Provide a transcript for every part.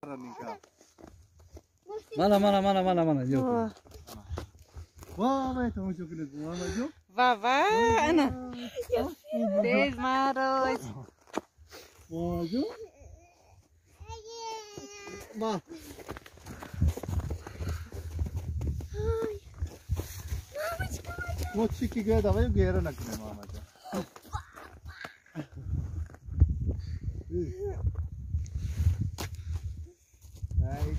Mana yok. Vay это мы что кулек, мама идёт? Vava, Ana. Beijo, Maros. Мама идёт? Ма. Вот чики гая давай гера накне мама जा. Ай,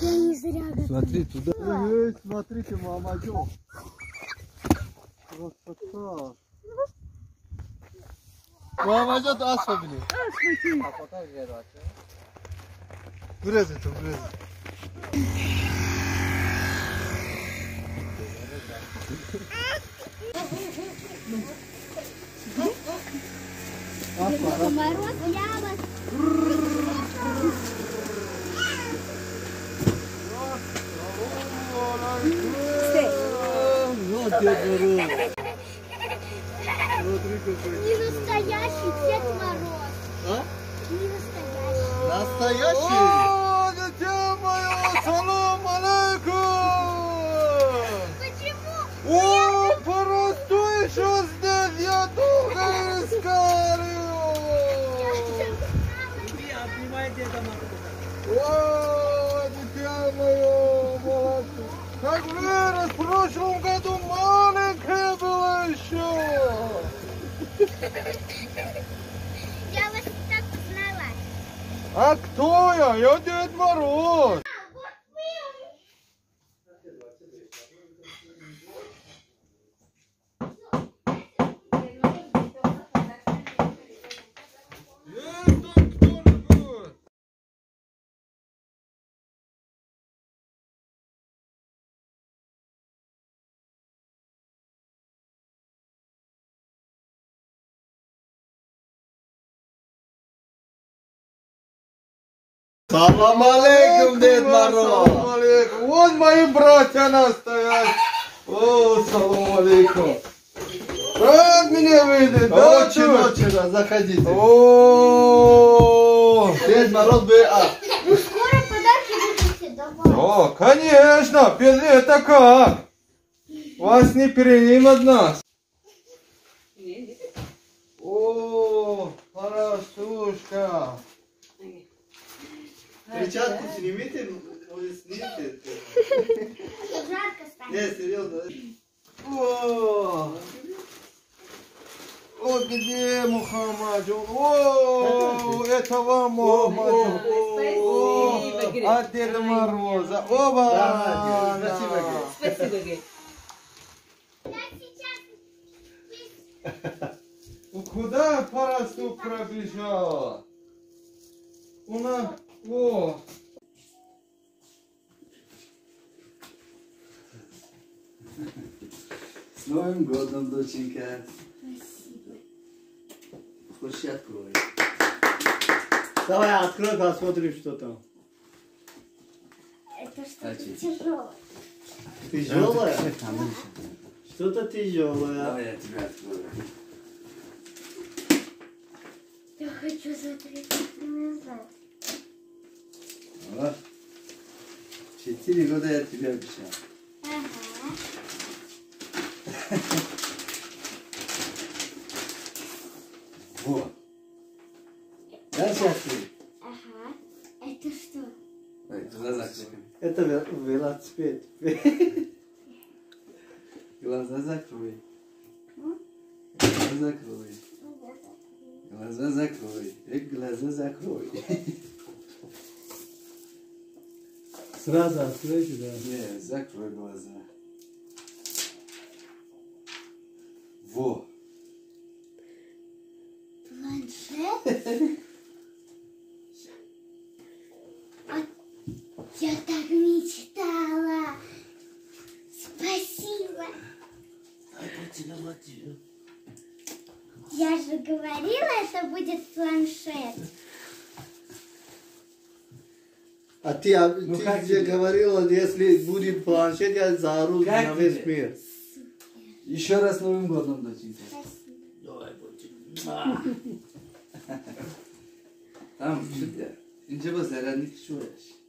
Я не зря готовлю. Смотри туда. ой, смотрите, мама идёт. Красота. Мама идёт, особенно. А потом гера вообще. Вырезай то, вырезай. Мороз, я вас. Вот Дед Мороз. Смотри, какой. Не настоящий Дед Мороз. А? Не настоящий. Настоящий? О, дитя мое, салам алейкум! Почему? О, поросту еще здесь, я долго искал. О, дитя мое, молодцы. Как вырос, в прошлом году маленькая была еще. Я вас так узнала. А кто я? Я Дед Мороз. Салам алейкум, Дед Мороз. Салам алейкум. Вот мои братья настоящие. О, салам алейкум. Рад меня видеть, да? Очень, заходите. О, Дед Мороз БА. Вы скоро подарки будете давать. о, конечно, без это как? Вас не перенимут нас. О, хорошушка. Перчатку снимите, может снимите. Жарко станет. Не, серьезно. О, о, где Мухаммаджон? О, это вам Мухаммаджон. О, от Деда Мороза. Оба! Спасибо, Гей. Куда парастук пробежала? У нас... О! С Новым годом, доченька. Хочешь, я открою? Давай открой, посмотрим, что там. Это что-то Очень. тяжелое. Тяжелое? Что-то тяжелое. Давай я тебя открою. Я хочу смотреть назад. О, 4 года я тебе обещал. Ага. Вот. Дальше открой. Ага. Это что? Ой, глаза закрой. Это велосипед. Глаза закрой. Глаза закрой. Глаза закрой. Глаза закрой. Сразу откройте, да. Не, закрой глаза. Во. Планшет? Я так мечтала. Спасибо. Я же говорила, это будет планшет. А ты где говорила, если будет планшет, я заору на весь мир. Еще раз с Новым годом, доченька. Спасибо. Давай, Tamam, şimdi. İnce bas, erenlik şu yaş.